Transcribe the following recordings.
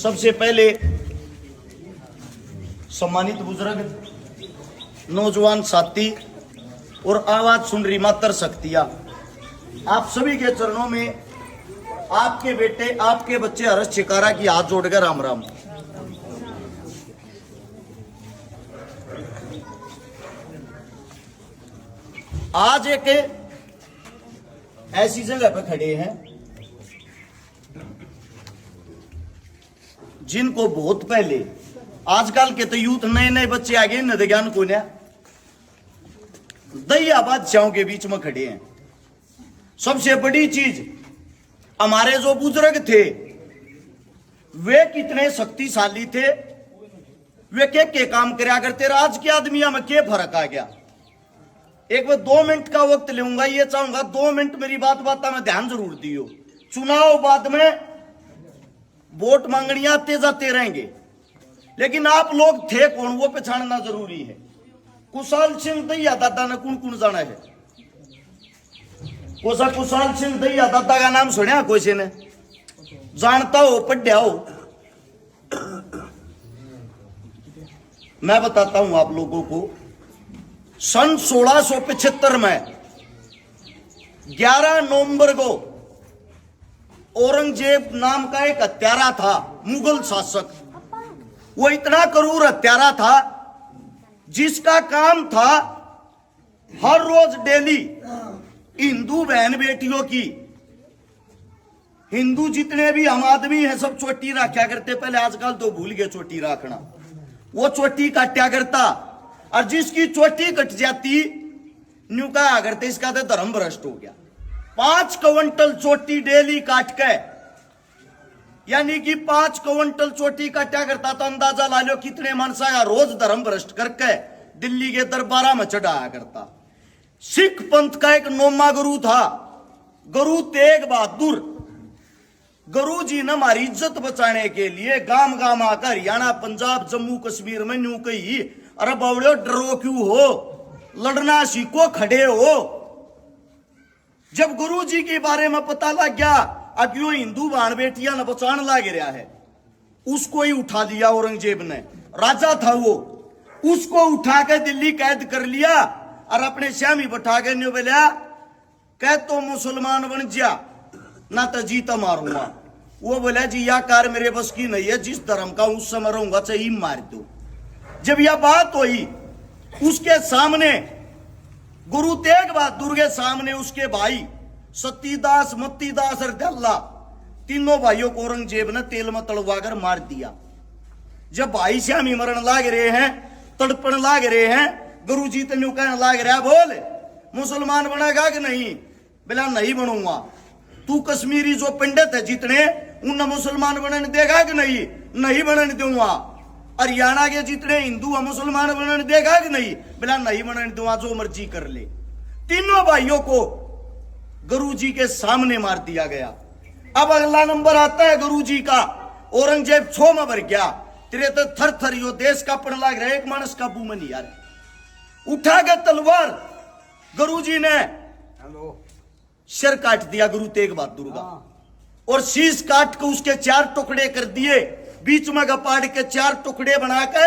सबसे पहले सम्मानित बुजुर्ग, नौजवान साथी और आवाज सुन रही मातर शक्तियां, आप सभी के चरणों में आपके बेटे, आपके बच्चे हर्ष चिकारा की हाथ जोड़कर राम राम। आज एक ऐसी जगह पर खड़े हैं जिनको बहुत पहले, आजकल के तो यूथ नए नए बच्चे आ गए न ज्ञान को, दया बादशाहों के बीच में खड़े हैं। सबसे बड़ी चीज, हमारे जो बुजुर्ग थे वे कितने शक्तिशाली थे, वे के काम करया करते। आज के आदमिया में क्या फर्क आ गया। एक बार 2 मिनट का वक्त लूंगा, ये चाहूंगा 2 मिनट मेरी बात में ध्यान जरूर दियो। चुनाव बाद में वोट मांगनी आते जाते रहेंगे, लेकिन आप लोग थे कौन वो पहचानना जरूरी है। कुशाल सिंह दैया दादा ने कौन कौन जाना है? कोसा कुशाल सिंह दैया दादा का नाम सुना कोई से ने? जानता हो, पढ़ा हो? मैं बताता हूं आप लोगों को। सन 1675 में 11 नवंबर को औरंगजेब नाम का एक हत्यारा था, मुगल शासक। वो इतना क्रूर हत्यारा था जिसका काम था हर रोज डेली हिंदू बहन बेटियों की, हिंदू जितने भी हम आदमी हैं सब चोटी रखा करते पहले, आजकल तो भूल गए चोटी रखना। वो चोटी काटा करता और जिसकी चोटी कट जाती न्यू कहा करते इसका तो धर्म भ्रष्ट हो गया। 5 क्विंटल चोटी डेली काट के, यानी कि 5 क्विंटल चोटी काटा करता, तो अंदाजा ला लो कितने मानसा का रोज धर्म भ्रष्ट करके दिल्ली के दरबारा में चढ़ाया करता। सिख पंथ का एक नोमा गुरु था, गुरु तेग बहादुर। गुरु जी ने हमारी इज्जत बचाने के लिए गांव गांव आकर हरियाणा, पंजाब, जम्मू कश्मीर में न्यू कही, अरे बावड़ियों डरो क्यों हो, लड़ना सीखो, खड़े हो। जब गुरु जी के बारे में पता लग गया अब यो हिंदू बहन बेटियां न बचान लाग रहा है, उसको ही उठा लिया औरंगजेब ने। राजा था वो, उसको उठा के दिल्ली कैद कर लिया और अपने श्यामी बैठा के न्यू बोलिया कह तो मुसलमान बन जा ना तो जीता मारूंगा। वो बोला जी या कार मेरे बस की नहीं है, जिस धर्म का उस समय रहूंगा चाहिए मार दो। जब यह बात हुई उसके सामने, गुरु तेग बहादुर के सामने उसके भाई सतीदास, मत्तीदास और दल्ला, तीनों भाइयों को औरंगजेब ने तेल में तड़वा कर मार दिया। जब भाई श्यामी मरण लाग रहे हैं, तड़पण लाग रहे हैं, गुरु जी तो न्यू कहने लाग रहा, बोल मुसलमान बनेगा कि नहीं? बोला नहीं बनूंगा। तू कश्मीरी जो पंडित है जितने, उन्हें मुसलमान बनने देगा कि नहीं? नहीं बनने दूंगा। हरियाणा के जितने हिंदू है मुसलमान बनने देगा कि नहीं? बोला नहीं बनने दूंगा, जो मर्जी कर ले। तीनों भाइयों को गुरु जी के सामने मार दिया गया। अब अगला नंबर आता है गुरु जी का। औरंगजेब छो में भर गया, तेरे तो थर थर यो देश का पड़ लाग रहा है, एक मानस काबू में नहीं आ रहा। उठा के तलवार गुरु जी ने सिर काट दिया गुरु तेग बहादुर का, और शीश काट के उसके 4 टुकड़े कर दिए, बीच में गपाड़ के 4 टुकड़े बना के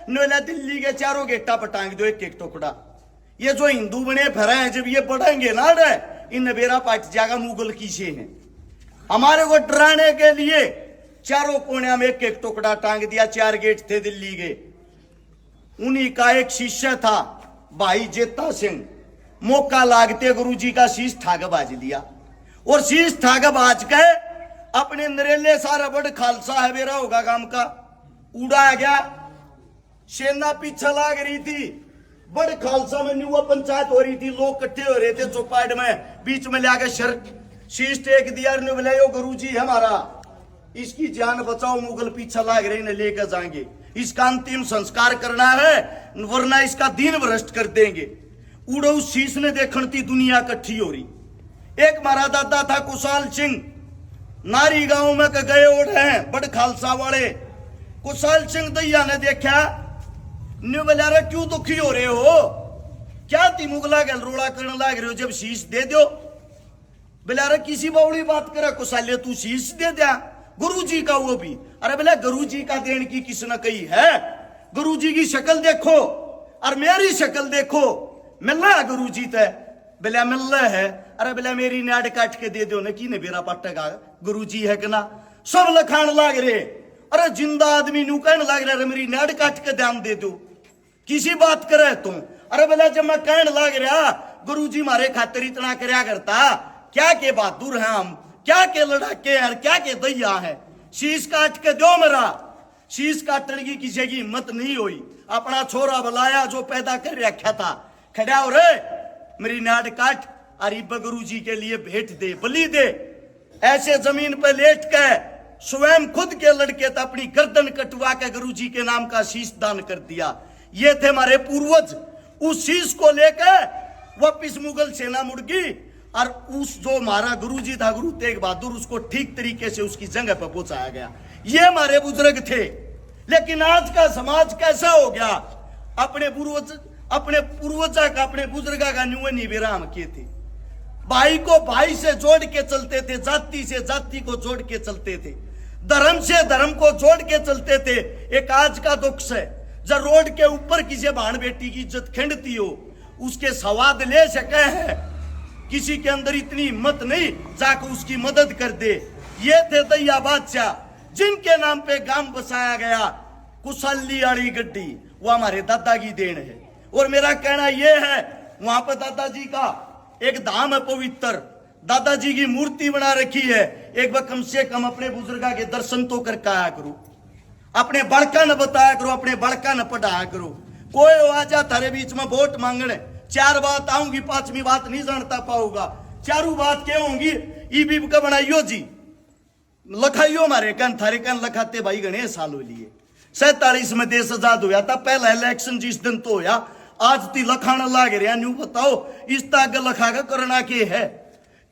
नोला दिल्ली के चारों गेटा पर टांग दो, एक एक टुकड़ा। ये जो हिंदू बने फिर हैं, जब ये बढ़ेंगे ना रे, इन बेरा पाट जाएगा मुगल किसे हैं। हमारे को डराने के लिए चारों कोने में एक एक टुकड़ा टांग दिया। 4 गेट थे दिल्ली के, उन्हीं का एक शिष्य था भाई जेता सिंह। मौका लागते गुरु जी का शीश ठाक बाज लिया, और शीश ठाक बाज के अपने नरेले सारा बड़ खालसा है बेरा होगा काम का उड़ा गया। सेना पीछे लाग रही थी, बड़ खालसा में न्यू पंचायत हो रही थी, लोग इकट्ठे हो रहे थे चौपाट में, बीच में लाके शीश टेक दिया। बोला यो गुरु जी हमारा, इसकी जान बचाओ, मुगल पीछे लाग रहे ने लेकर जाएंगे, इसका अंतिम संस्कार करना है वरना इसका दिन भ्रष्ट कर देंगे। उड़ो उस शीश ने देखन थी दुनिया इकट्ठी हो रही। एक मारा दादा था कुशाल सिंह, नारी गांव में गए ओढ़ हैं बड़ खालसा वाले। कुशाल सिंह दैया ने देखा, न्यू बोला रे क्यों दुखी हो रहे हो, क्या ती मुगला गल रोड़ा करने लाग रहे हो, जब शीश दे दो। बोला रे किसी बावड़ी बात करे कुशाले, तू शीश दे दिया, गुरुजी का वो भी। अरे बोले गुरुजी का देन की किसने कही है? गुरुजी की शक्ल देखो और मेरी शक्ल देखो, मिलना है गुरुजी तय बोले मिलना है। अरे बोले मेरी नाड़ काट के दे दो न की ने बेरा पट्टेगा गुरुजी है कि ना? सब लखान लाग रहे। अरे जिंदा आदमी नू कहने लाग रहा मेरी नाड़ काट के ध्यान दे दो, किसी बात करे तुम। अरे बोले जब मैं कहने लाग रहा गुरुजी मारे खातिर इतना करया करता, क्या के बहादुर हैं हम, क्या के लड़ाके हैं, क्या के दैया है। शीश काट के दो मेरा, शीश काटने की किसी की हिम्मत नहीं हुई। अपना छोरा बुलाया जो पैदा कर रखा था, खड़ा हो रे मेरी नाड़ काट अरे गुरु जी के लिए भेंट दे, बलि दे। ऐसे जमीन पे लेट के स्वयं खुद के लड़के तो अपनी गर्दन कटवा के गुरु जी के नाम का शीश दान कर दिया। ये थे हमारे पूर्वज। उस शीश को लेकर वापिस मुगल सेना मुड़ गई और उस जो हमारा गुरु जी था गुरु तेग बहादुर, उसको ठीक तरीके से उसकी जगह पर पहुंचाया गया। ये हमारे बुजुर्ग थे। लेकिन आज का समाज कैसा हो गया? अपने पूर्वजा का अपने बुजुर्गा का न्यू नहीं विराम किए थे। भाई को भाई से जोड़ के चलते थे, जाति से जाति को जोड़ के चलते थे, धर्म से धर्म को जोड़ के चलते थे। एक आज का दुख है जब रोड के ऊपर किसी बहन बेटी की इज्जत खिंडती हो, उसके स्वाद ले सके है, किसी के अंदर इतनी हिम्मत नहीं जाकर उसकी मदद कर दे। ये थे दैया बादशाह जिनके नाम पे गांव बसाया गया। कुशली आड़ी गड्डी वो हमारे दादा की देन है। और मेरा कहना यह है, वहां पर दादाजी का एक धाम है पवित्र, दादाजी की मूर्ति बना रखी है। एक बार कम से कम अपने बुजुर्गा के दर्शन तो करके आया करो, अपने बड़का न बताया करो, अपने बड़का न पढ़ाया करो। कोई आ जा थारे बीच में वोट मांगने, चार बात आऊंगी, पांचवी बात नहीं जानता पाऊंगा। चारू बात क्या होंगी? ईबी का बनाइयो जी, लखाइयो हमारे कन, थारे कन लखाते भाई गणे साल हो लिए। 47 में देश आजाद हुआ था, पहला इलेक्शन जिस दिन तो होया, आज ती लखाना लाग रहा। न्यू बताओ इस ताक लखा का करना के है?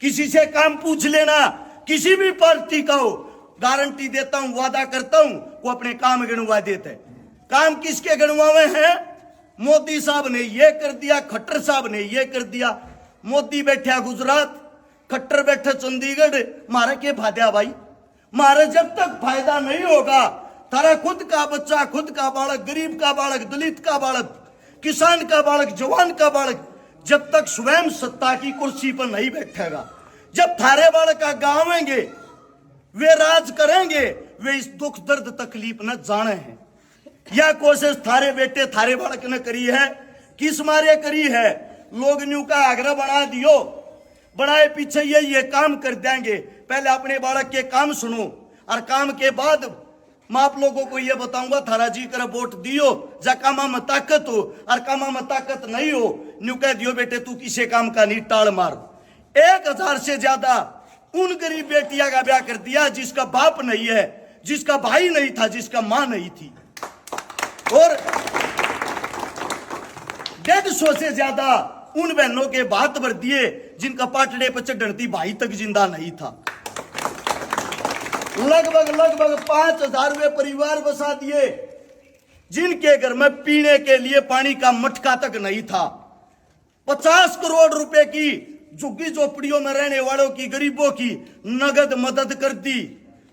किसी से काम पूछ लेना, किसी भी पार्टी का हो, गारंटी देता हूं, वादा करता हूं, वो अपने काम गणवा देते। काम किसके गणवावे हैं? मोदी साहब ने ये कर दिया, खट्टर साहब ने ये कर दिया। मोदी बैठा गुजरात, खट्टर बैठा चंडीगढ़। मारे के फायदा भाई, मारे जब तक फायदा नहीं होगा, तारा खुद का बच्चा, खुद का बालक, गरीब का बालक, दलित का बालक, किसान का बालक, जवान का बालक, जब तक स्वयं सत्ता की कुर्सी पर नहीं बैठेगा, जब थारे बालक का गावेंगे, वे राज करेंगे, वे इस दुख दर्द तकलीफ न जाने हैं। यह कोशिश थारे बेटे थारे बालक ने करी है। किस मारे करी है? लोग न्यू का आग्रह बना दियो, बनाए पीछे ये काम कर देंगे। पहले अपने बालक के काम सुनो और काम के बाद मैं आप लोगों को यह बताऊंगा, थारा जी कर वोट दियो जा कामा में ताकत हो, और कामा में ताकत नहीं हो न्यू कह दियो बेटे तू किसी काम का नहीं, टाल मार। 1000 से ज्यादा उन गरीब बेटिया का ब्याह कर दिया जिसका बाप नहीं है, जिसका भाई नहीं था, जिसका मां नहीं थी। और 150 से ज्यादा उन बहनों के बात भर दिए जिनका पाटड़े पर चढ़ती भाई तक जिंदा नहीं था। लगभग 5000 परिवार बसा दिए जिनके घर में पीने के लिए पानी का मटका तक नहीं था। 50 करोड़ रुपए की झुग्गी झोपड़ियों में रहने वालों की, गरीबों की नगद मदद कर दी।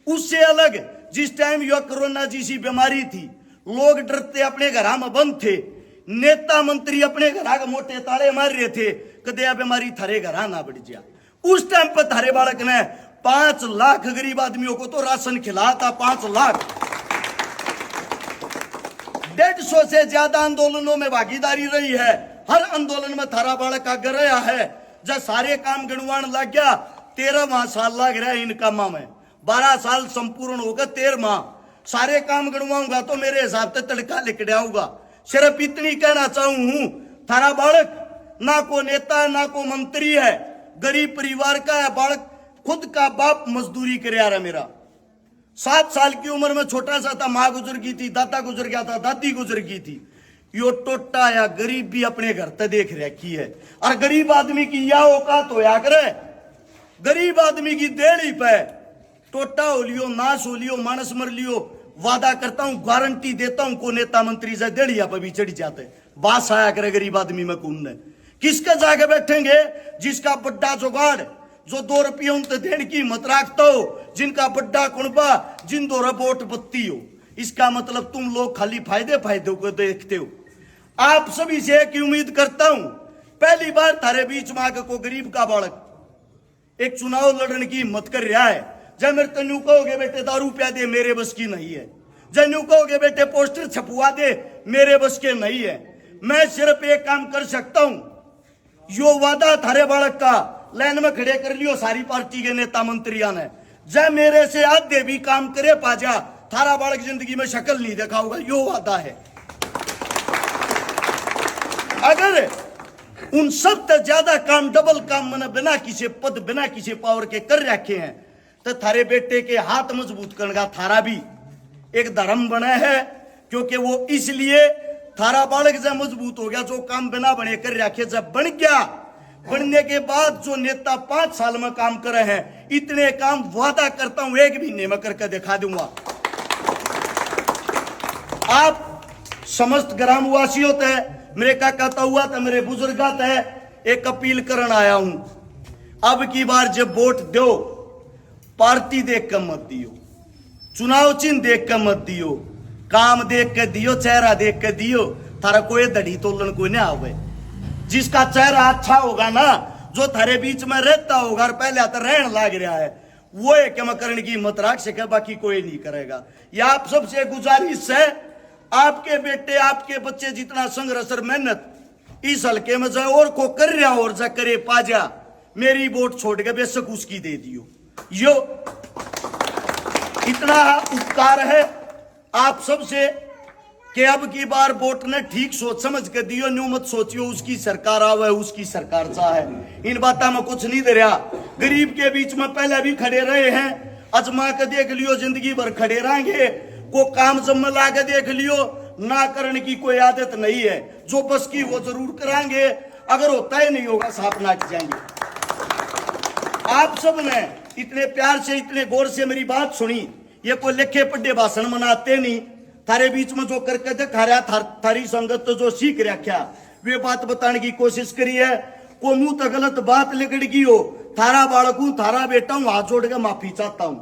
उससे अलग जिस टाइम यह कोरोना जैसी बीमारी थी, लोग डरते अपने घर में बंद थे, नेता मंत्री अपने घर के मोटे ताले मार रहे थे, कदे यह बीमारी थारे घर ना बढ़ जा। उस टाइम पर थारे बालक ने 5 लाख गरीब आदमियों को तो राशन खिलाया था। 5 लाख। 150 से ज्यादा आंदोलनों में भागीदारी रही है। हर आंदोलन में थारा बालक का गया है। जब सारे काम गणवान लग गया, 13वां साल लग रहा है इन कामों में। 12 साल संपूर्ण होगा, 13वां सारे काम गणवाऊंगा तो मेरे हिसाब से तड़का लिख जाऊंगा। सिर्फ इतनी कहना चाहूं, थारा बालक ना को नेता ना को मंत्री है, गरीब परिवार का है बालक, खुद का बाप मजदूरी कर रहा है। मेरा 7 साल की उम्र में छोटा सा था, माँ गुजर गई थी, दादा गुजर गया था, दादी गुजर गई थी। यो टोटा या गरीब भी अपने घर तक देख रखी है। और गरीब आदमी की या औकात हो या करे, गरीब आदमी की देड़ी पे टोटा हो लियो, नाश हो लियो, मानस मर लियो, वादा करता हूं, गारंटी देता हूं, को नेता मंत्री से देड़िया पर भी चढ़ जाते। बास आया करे गरीब आदमी में कौन है? किसके जाके बैठेंगे? जिसका बड्डा जुगाड़, जो 2 रुपये उनसे देने की हिम्मत रखता हो, जिनका बड्डा कुणबा जिन दो वोट बत्ती हो। इसका मतलब तुम लोग खाली फायदे फायदे को देखते हो। आप सभी से एक उम्मीद करता हूं, पहली बार थारे बीच में आके को गरीब का बालक एक चुनाव लड़ने की हिम्मत कर रहा है। जब मेरे तन्यू कहोगे बेटे दारू पिया दे, मेरे बस की नहीं है। जब यूं कहोगे बेटे पोस्टर छपवा दे, मेरे बस के नहीं है। मैं सिर्फ एक काम कर सकता हूं, यो वादा थारे बालक का लाइन में खड़े कर लियो सारी पार्टी के नेता मंत्रियों ने। जब मेरे से आधे भी काम करे पाजा, थारा बालक जिंदगी में शक्ल नहीं देखा होगा, यो वादा है। अगर उन सब तक ज्यादा काम डबल काम मैंने बिना किसी पद बिना किसी पावर के कर रखे हैं, तो थारे बेटे के हाथ मजबूत करने का थारा भी एक धर्म बना है। क्योंकि वो इसलिए थारा बालक जब मजबूत हो गया, जो काम बिना बने कर रखे जब बन गया, बनने के बाद जो नेता 5 साल में काम करे हैं, इतने काम वादा करता हूं 1 महीने में करके दिखा दूंगा। आप समस्त ग्रामवासियों थे, मेरे का कहता हुआ था, मेरे बुजुर्ग थे, एक अपील करने आया हूं। अब की बार जब वोट दो, पार्टी देख कर मत दियो, चुनाव चिन्ह देख कर मत दियो, काम देख के दियो, चेहरा देख के दियो। थारा कोई दड़ी तोलन कोई नहीं आवे। जिसका चेहरा अच्छा होगा ना, जो थारे बीच में रहता होगा और पहले तो रहन लाग रहा है, वो एक करने की हिम्मत रख सके, बाकी कोई नहीं करेगा। यह आप सबसे गुजारिश है, आपके बेटे आपके बच्चे जितना संघर्ष और मेहनत इस हल्के में जाए और को कर रहा और जा करे पाजा, मेरी वोट छोड़ के बेशक उसकी दे दियो। यो इतना उपकार है आप सबसे कि अब की बार वोट ने ठीक सोच समझ के दियो। न्यू मत सोचियो उसकी सरकार आवे उसकी सरकार चाहे, इन बातों में कुछ नहीं दे रहा। गरीब के बीच में पहले भी खड़े रहे हैं, अजमा के देख लियो, जिंदगी भर खड़े रहेंगे। को काम जम ला के देख लियो, ना करने की कोई आदत नहीं है। जो बस की वो जरूर कराएंगे, अगर होता ही नहीं होगा साफ नाच जाएंगे। आप सब ने इतने प्यार से इतने गौर से मेरी बात सुनी, ये कोई लिखे पढ़े भाषण मनाते नहीं। थारे बीच में जो करके दिखा रहा, थारी संगत तो जो सीख रखा, वे बात बताने की कोशिश करी है। को मुंह तो गलत बात लिखड़ गई हो, थारा बालक हूं, थारा बेटा हूं, हाथ जोड़ के माफी चाहता हूं।